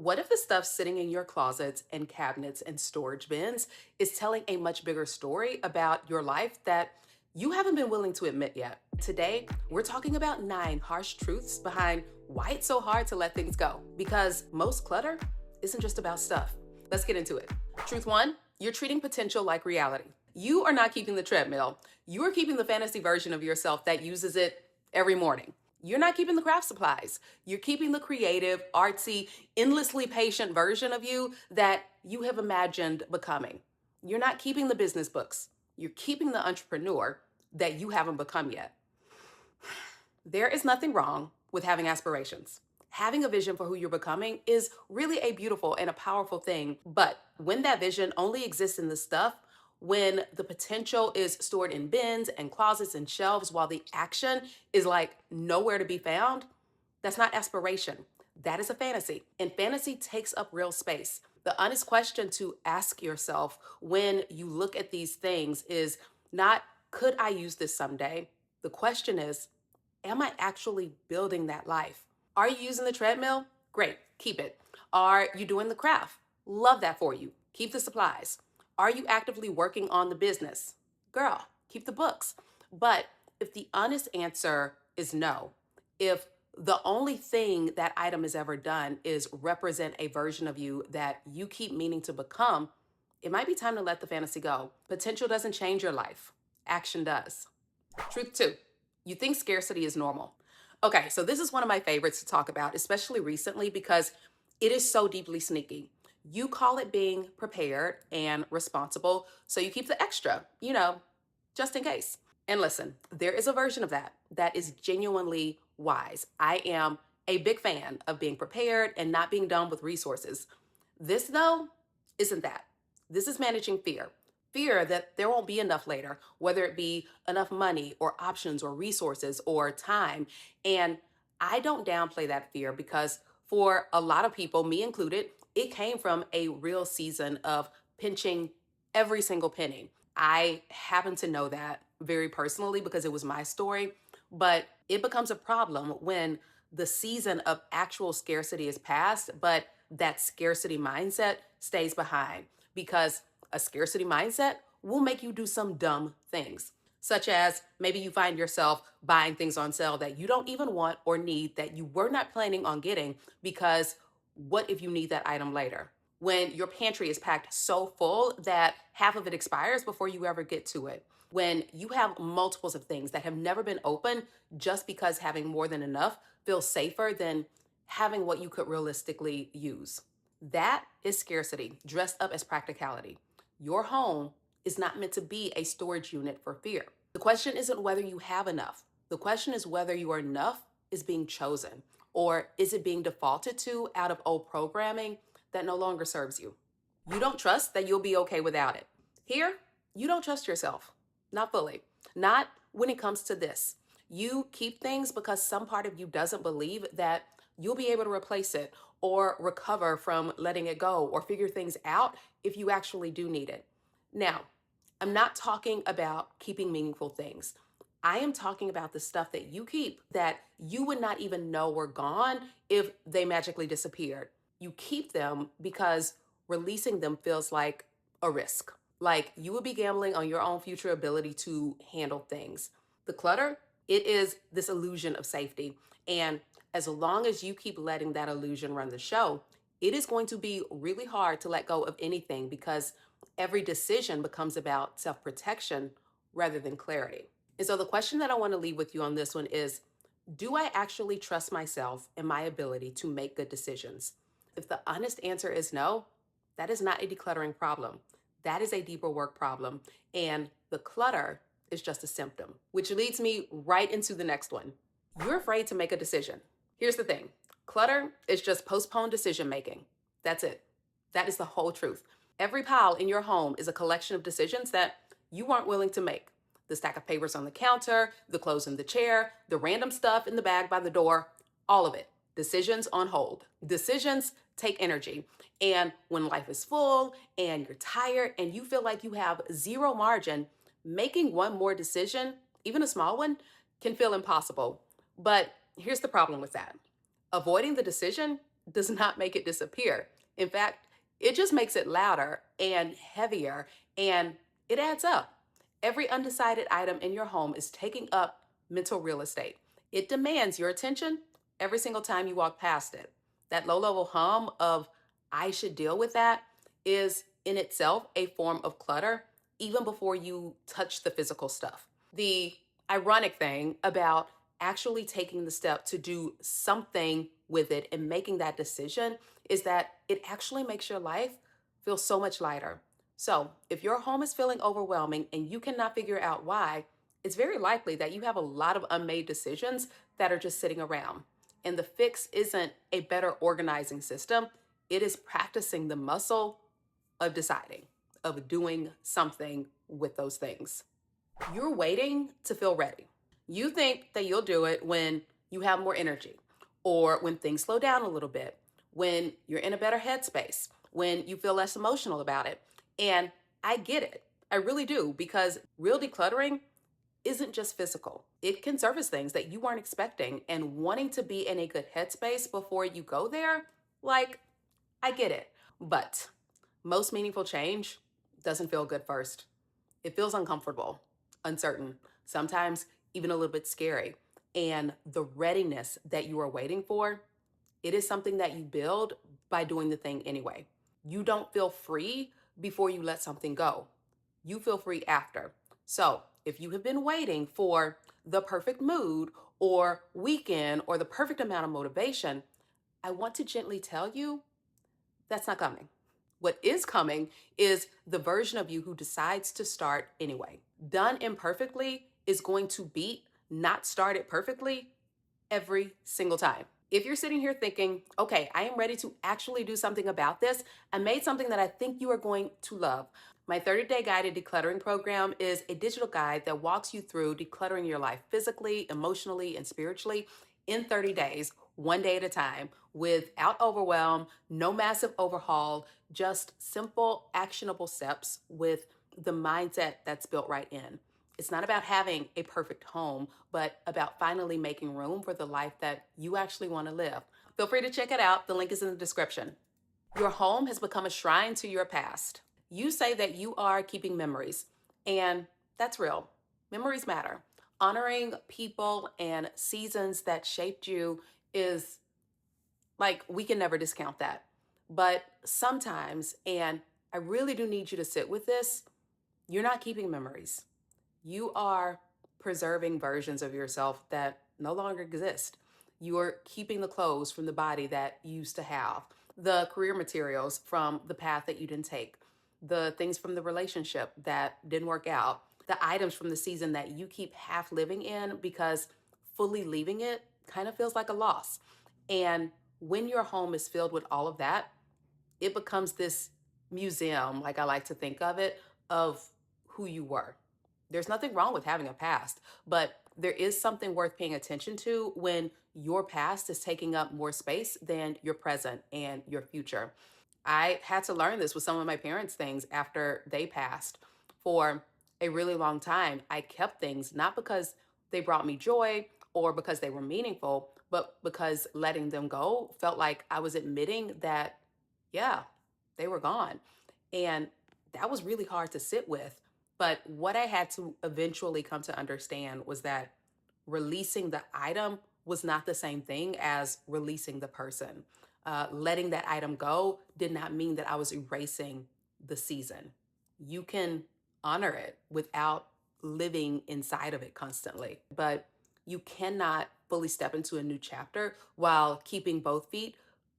What if the stuff sitting in your closets and cabinets and storage bins is telling a much bigger story about your life that you haven't been willing to admit yet? Today, we're talking about 9 harsh truths behind why it's so hard to let things go. Because most clutter isn't just about stuff. Let's get into it. Truth one, you're treating potential like reality. You are not keeping the treadmill, you are keeping the fantasy version of yourself that uses it every morning. You're not keeping the craft supplies. You're keeping the creative, artsy, endlessly patient version of you that you have imagined becoming. You're not keeping the business books. You're keeping the entrepreneur that you haven't become yet. There is nothing wrong with having aspirations. Having a vision for who you're becoming is really a beautiful and a powerful thing. But when that vision only exists in the stuff, when the potential is stored in bins and closets and shelves while the action is like nowhere to be found, that's not aspiration. That is a fantasy. And fantasy takes up real space. The honest question to ask yourself when you look at these things is not, could I use this someday? The question is, am I actually building that life? Are you using the treadmill? Great, keep it. Are you doing the craft? Love that for you. Keep the supplies. Are you actively working on the business? Girl, keep the books. But if the honest answer is no, if the only thing that item has ever done is represent a version of you that you keep meaning to become, it might be time to let the fantasy go. Potential doesn't change your life, action does. Truth two, you think scarcity is normal. Okay, so this is one of my favorites to talk about, especially recently, because it is so deeply sneaky. You call it being prepared and responsible, so you keep the extra, just in case. And listen, there is a version of that that is genuinely wise. I am a big fan of being prepared and not being done with resources. This, though, isn't that. This is managing fear. Fear that there won't be enough later, whether it be enough money or options or resources or time. And I don't downplay that fear because for a lot of people, me included, it came from a real season of pinching every single penny. I happen to know that very personally because it was my story, but it becomes a problem when the season of actual scarcity is past, but that scarcity mindset stays behind because a scarcity mindset will make you do some dumb things, such as maybe you find yourself buying things on sale that you don't even want or need that you were not planning on getting because what if you need that item later? When your pantry is packed so full that half of it expires before you ever get to it. When you have multiples of things that have never been opened just because having more than enough feels safer than having what you could realistically use. That is scarcity dressed up as practicality. Your home is not meant to be a storage unit for fear. The question isn't whether you have enough. The question is whether your enough is being chosen or is it being defaulted to out of old programming that no longer serves you. You don't trust that you'll be okay without it. Here, you don't trust yourself. Not fully. Not when it comes to this. You keep things because some part of you doesn't believe that you'll be able to replace it or recover from letting it go or figure things out if you actually do need it. Now, I'm not talking about keeping meaningful things. I am talking about the stuff that you keep that you would not even know were gone if they magically disappeared. You keep them because releasing them feels like a risk. Like you would be gambling on your own future ability to handle things. The clutter, it is this illusion of safety. And as long as you keep letting that illusion run the show, it is going to be really hard to let go of anything because every decision becomes about self protection rather than clarity. And so the question that I want to leave with you on this one is, do I actually trust myself and my ability to make good decisions? If the honest answer is no, that is not a decluttering problem. That is a deeper work problem. And the clutter is just a symptom, which leads me right into the next one. You're afraid to make a decision. Here's the thing. Clutter is just postponed decision making. That's it. That is the whole truth. Every pile in your home is a collection of decisions that you weren't willing to make. The stack of papers on the counter, the clothes in the chair, the random stuff in the bag by the door, all of it. Decisions on hold. Decisions take energy. And when life is full and you're tired and you feel like you have zero margin, making one more decision, even a small one, can feel impossible. But here's the problem with that. Avoiding the decision does not make it disappear. In fact, it just makes it louder and heavier, and it adds up. Every undecided item in your home is taking up mental real estate. It demands your attention every single time you walk past it. That low level hum of, I should deal with that, is in itself a form of clutter, even before you touch the physical stuff. The ironic thing about actually taking the step to do something with it and making that decision is that it actually makes your life feel so much lighter. So, if your home is feeling overwhelming and you cannot figure out why, it's very likely that you have a lot of unmade decisions that are just sitting around. And the fix isn't a better organizing system, it is practicing the muscle of deciding, of doing something with those things. You're waiting to feel ready. You think that you'll do it when you have more energy, or when things slow down a little bit, when you're in a better headspace, when you feel less emotional about it. And I get it. I really do, because real decluttering isn't just physical. It can surface things that you weren't expecting, and wanting to be in a good headspace before you go there, like, I get it. But most meaningful change doesn't feel good first. It feels uncomfortable, uncertain, sometimes even a little bit scary. And the readiness that you are waiting for, it is something that you build by doing the thing anyway. You don't feel free before you let something go. You feel free after. So, if you have been waiting for the perfect mood or weekend or the perfect amount of motivation, I want to gently tell you that's not coming. What is coming is the version of you who decides to start anyway. Done imperfectly is going to beat not started perfectly every single time. If you're sitting here thinking, okay, I am ready to actually do something about this, I made something that I think you are going to love. My 30-day guided decluttering program is a digital guide that walks you through decluttering your life physically, emotionally, and spiritually in 30 days, one day at a time, without overwhelm, no massive overhaul, just simple, actionable steps with the mindset that's built right in. It's not about having a perfect home, but about finally making room for the life that you actually want to live. Feel free to check it out. The link is in the description. Your home has become a shrine to your past. You say that you are keeping memories, and that's real. Memories matter. Honoring people and seasons that shaped you is like, we can never discount that. But sometimes, and I really do need you to sit with this, you're not keeping memories. You are preserving versions of yourself that no longer exist. You are keeping the clothes from the body that you used to have, the career materials from the path that you didn't take, the things from the relationship that didn't work out, the items from the season that you keep half living in because fully leaving it kind of feels like a loss. And when your home is filled with all of that, it becomes this museum, like I like to think of it, of who you were. There's nothing wrong with having a past, but there is something worth paying attention to when your past is taking up more space than your present and your future. I had to learn this with some of my parents' things after they passed. For a really long time, I kept things not because they brought me joy or because they were meaningful, but because letting them go felt like I was admitting that, yeah, they were gone. And that was really hard to sit with. But what I had to eventually come to understand was that releasing the item was not the same thing as releasing the person. Letting that item go did not mean that I was erasing the season. You can honor it without living inside of it constantly, but you cannot fully step into a new chapter while keeping both feet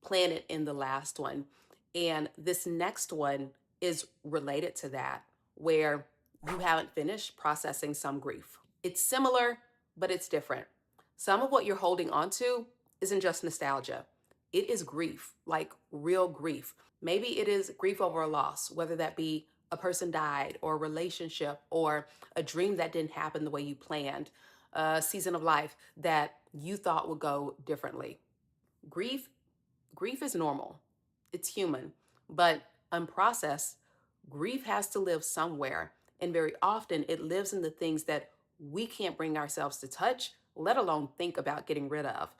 planted in the last one. And this next one is related to that, where you haven't finished processing some grief. It's similar, but it's different. Some of what you're holding on to isn't just nostalgia, it is grief, like real grief. Maybe it is grief over a loss, whether that be a person died, or a relationship, or a dream that didn't happen the way you planned, a season of life that you thought would go differently. Grief Grief is normal, it's human, but unprocessed, grief has to live somewhere. And very often it lives in the things that we can't bring ourselves to touch, let alone think about getting rid of.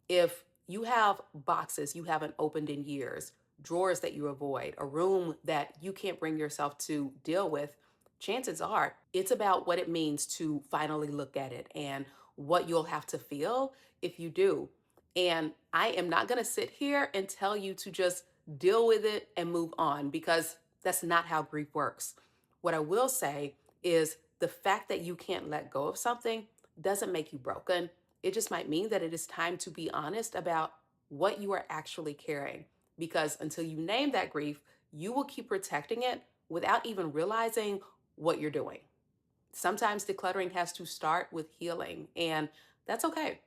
If You have boxes you haven't opened in years, drawers that you avoid, a room that you can't bring yourself to deal with. Chances are it's about what it means to finally look at it and what you'll have to feel if you do. And I am not going to sit here and tell you to just deal with it and move on, because that's not how grief works. What I will say is the fact that you can't let go of something doesn't make you broken. It just might mean that it is time to be honest about what you are actually carrying. Because until you name that grief, you will keep protecting it without even realizing what you're doing. Sometimes decluttering has to start with healing, and that's okay.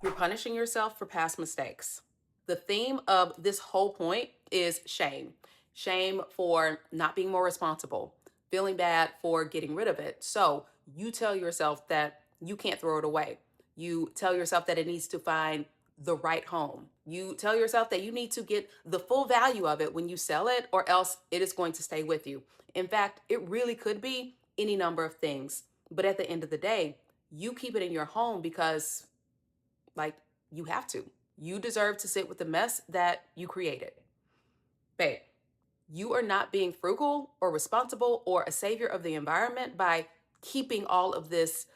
You're punishing yourself for past mistakes. The theme of this whole point is shame. Shame for not being more responsible, feeling bad for getting rid of it. So you tell yourself that you can't throw it away. You tell yourself that it needs to find the right home. You tell yourself that you need to get the full value of it when you sell it, or else it is going to stay with you. In fact, it really could be any number of things. But at the end of the day, you keep it in your home because, like, you have to. You deserve to sit with the mess that you created. Babe, you are not being frugal or responsible or a savior of the environment by keeping all of this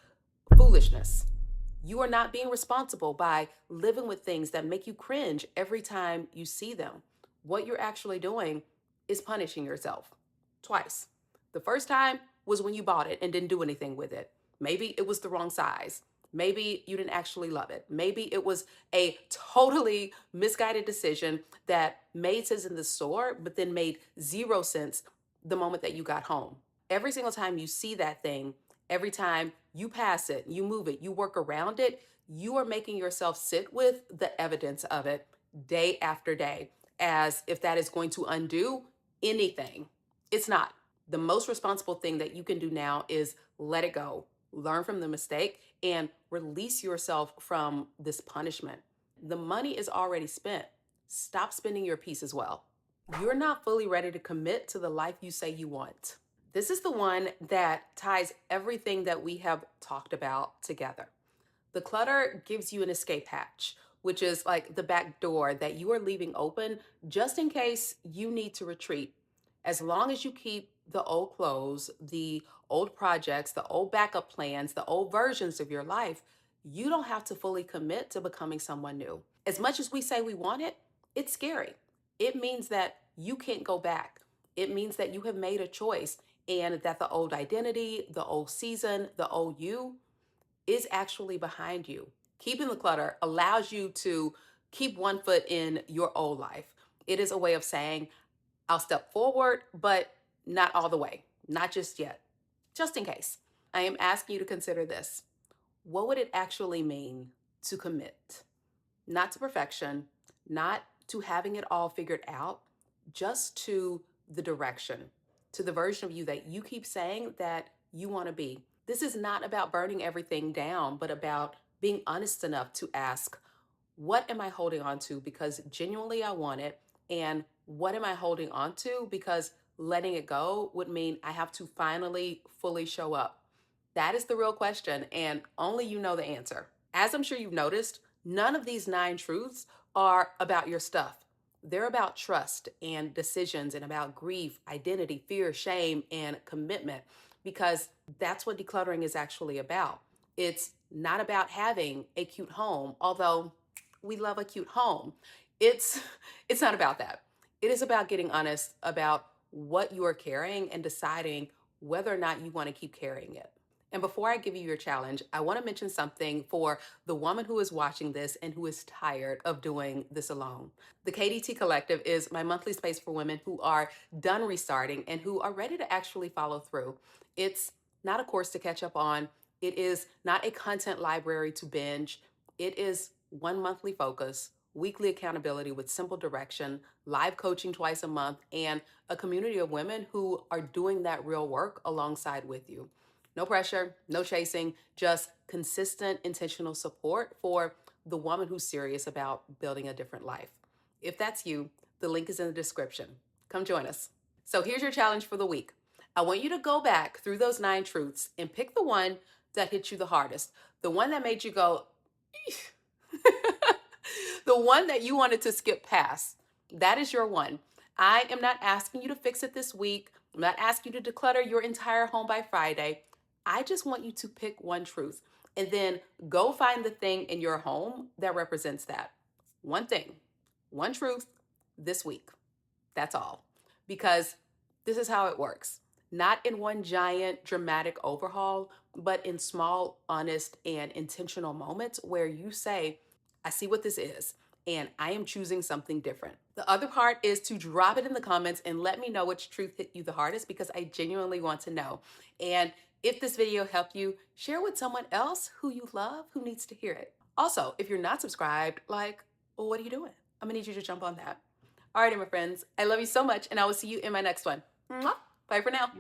foolishness. You are not being responsible by living with things that make you cringe every time you see them. What you're actually doing is punishing yourself twice. The first time was when you bought it and didn't do anything with it. Maybe it was the wrong size. Maybe you didn't actually love it. Maybe it was a totally misguided decision that made sense in the store, but then made zero sense the moment that you got home. Every single time you see that thing, every time you pass it, you move it, you work around it, you are making yourself sit with the evidence of it day after day, as if that is going to undo anything. It's not. The most responsible thing that you can do now is let it go, learn from the mistake, and release yourself from this punishment. The money is already spent. Stop spending your piece as well. You're not fully ready to commit to the life you say you want. This is the one that ties everything that we have talked about together. The clutter gives you an escape hatch, which is like the back door that you are leaving open just in case you need to retreat. As long as you keep the old clothes, the old projects, the old backup plans, the old versions of your life, you don't have to fully commit to becoming someone new. As much as we say we want it, it's scary. It means that you can't go back. It means that you have made a choice and that the old identity, the old season, the old you is actually behind you. Keeping the clutter allows you to keep one foot in your old life. It is a way of saying, I'll step forward, but not all the way, not just yet. Just in case, I am asking you to consider this. What would it actually mean to commit? Not to perfection, not to having it all figured out, just to the direction, to the version of you that you keep saying that you want to be. This is not about burning everything down, but about being honest enough to ask, what am I holding on to because genuinely I want it? And what am I holding on to because letting it go would mean I have to finally fully show up? That is the real question, and only you know the answer. As I'm sure you've noticed, none of these 9 truths are about your stuff. They're about trust and decisions and about grief, identity, fear, shame, and commitment, because that's what decluttering is actually about. It's not about having a cute home, although we love a cute home. It's it's not about that. It is about getting honest about what you are carrying and deciding whether or not you want to keep carrying it. And before I give you your challenge, I want to mention something for the woman who is watching this and who is tired of doing this alone. The KDT Collective is my monthly space for women who are done restarting and who are ready to actually follow through. It's not a course to catch up on. It is not a content library to binge. It is one monthly focus, weekly accountability with simple direction, live coaching twice a month, and a community of women who are doing that real work alongside with you. No pressure, no chasing, just consistent, intentional support for the woman who's serious about building a different life. If that's you, the link is in the description. Come join us. So here's your challenge for the week. I want you to go back through those 9 truths and pick the one that hit you the hardest, the one that made you go, The one that you wanted to skip past, that is your one. I am not asking you to fix it this week. I'm not asking you to declutter your entire home by Friday. I just want you to pick one truth and then go find the thing in your home that represents that. One thing, one truth this week. That's all. Because this is how it works. Not in one giant dramatic overhaul, but in small, honest, and intentional moments where you say, I see what this is, and I am choosing something different. The other part is to drop it in the comments and let me know which truth hit you the hardest because I genuinely want to know. And if this video helped you, share with someone else who you love who needs to hear it. Also, if you're not subscribed, like, well, what are you doing? I'm gonna need you to jump on that. All right, my friends, I love you so much, and I will see you in my next one. Mwah. Bye for now.